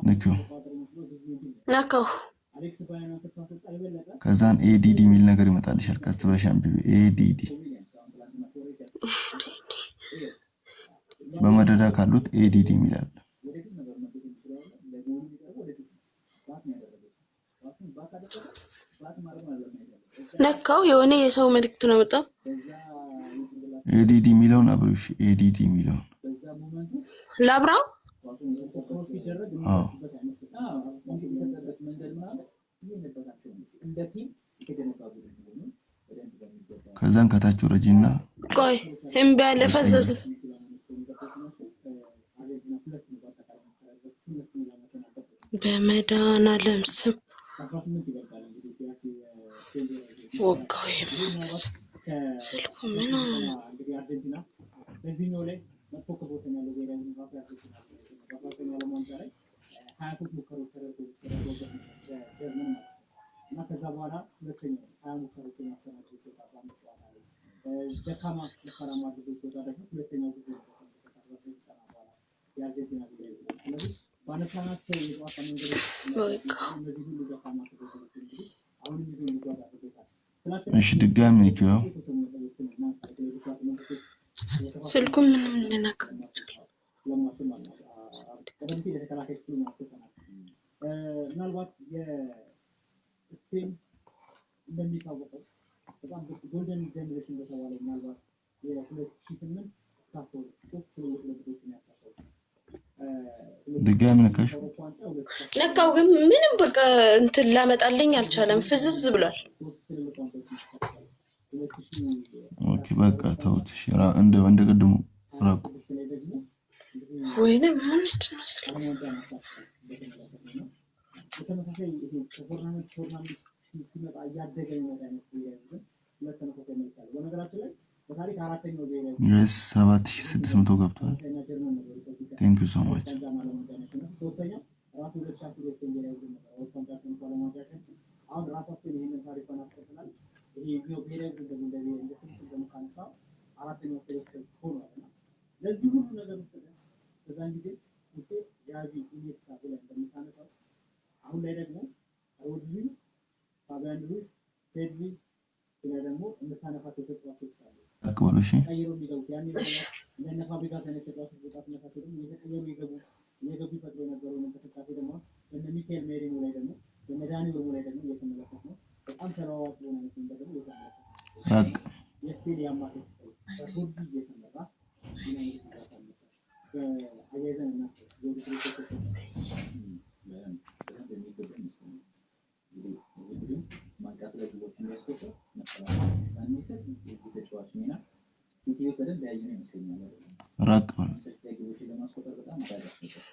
ንኪው ነካው ከዛን ኤዲዲ ሚል ነገር ይመጣልሻል ቀስ ብለሽ አንብቢ ኤዲዲ በመደዳ ካሉት ኤዲዲ ሚላል ነካው የሆነ የሰው መልእክት ነው መጣው ኤዲዲ ሚለውን አብሩሽ ኤዲዲ ሚለውን ላብራው አዎ ከዛን ከታች ወረጂና ቆይ እምቢ አለ ፈዘዘ በመድኃኒዓለም ስም ወጋው የመንፈስ ስልኩ ምን ሆነ እሺ ድጋሚ ንኪው ስልኩ ምንም ልነካ ምናልባት የስፔን እንደሚታወቀው በጣም ጎልደን ጀነሬሽን በተባለ ምናልባት የ2008 እስከ 13 ትልልቅ ልጆችን ያሳተፈው ድጋሚ ነካሽ ነካው ግን ምንም በቃ እንትን ላመጣልኝ አልቻለም ፍዝዝ ብሏል ኦኬ በቃ ተውት እሺ እንደ ቀድሞ ራቁ ወይኔ ምን ትመስል በተመሳሳይ ይሄ ቶርናመንት ሲመጣ እያደገ ይመጣ ነው ለተመሳሳይ መልካም በነገራችን ላይ በታሪክ አራተኛው ብሔራዊ yes 7600 ገብቷል thank you so much ሶስተኛው ራሱ 2010 ብሔራዊ ነበር ወጣንታን ኮሎማጃሽን አሁን ራሱ አስቴን ይሄንን ታሪኩን አስቀጥላል ይሄ ብሔራዊ ደግሞ እንደ ስልስ እንደምታነሳ አራተኛው ሴሌክሽን ሆኗልና ለዚህ ሁሉ ነገር ውስጥ በዛን ጊዜ ሙሴ ያጂ ኢኔሳ ብለን እንደምታነሳው አሁን ላይ ደግሞ ሮድሪ ፋቢያን ሉዊስ ፔድሪ እና ደግሞ እንደታነሳቸው ተጫዋቾች አሉ አቀበሉሽ ቀይሮ የሚገቡት ያኔ ለነ ፋብሪጋስ አይነት ተጫዋቾች በጣም ተነሳቸው ደግሞ የተቀየሩ የገቡ ፈጥሮ የነበረው እንቅስቃሴ ደግሞ እነ ሚካኤል ሜሪኖ ላይ ደግሞ እነ ዳኒ ኦልሞ ላይ ደግሞ እየተመለከት ነው በጣም ተለዋዋጭ የሆነ ነገር ደግሞ እየተመለከት ነው የስፔን ያማከለ ሮድሪ እየተመራ እና አያይዘን እናስብ ማንቃት ላይ ግቦች የሚያስቆጥር መሰለኝ እዚህ ተጫዋች ሚና ሲቲ በደንብ ያየነው ይመስለኛል ራቅ ግቦች ለማስቆጠር በጣም አዳጋች ነበር